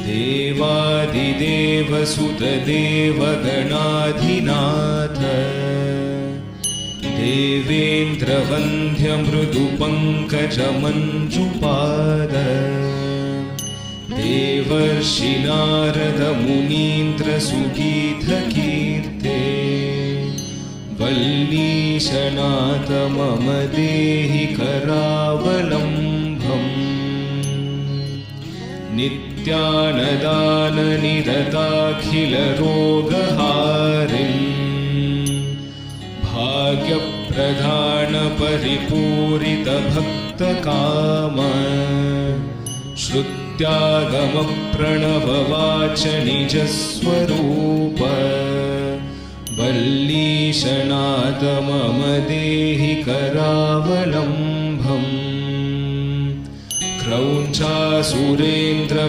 देवादिदेवसुतदेवगणाधिनाथ देवेन्द्रवन्द्यमृदुपङ्कजमञ्जुपाद देवर्षि नारदमुनीन्द्रसुगीतकीर्ते वल्लीशनाथ मम देहि करावलम्बम् नित्यानदाननिरताखिलरोगहारिन् भाग्यप्रधानपरिपूरितभक्तकाम श्रुत्यागमप्रणववाच निजस्वरूप वल्लीशनाथ मम देहि करावलम्बम् क्रौञ्चासुरेन्द्र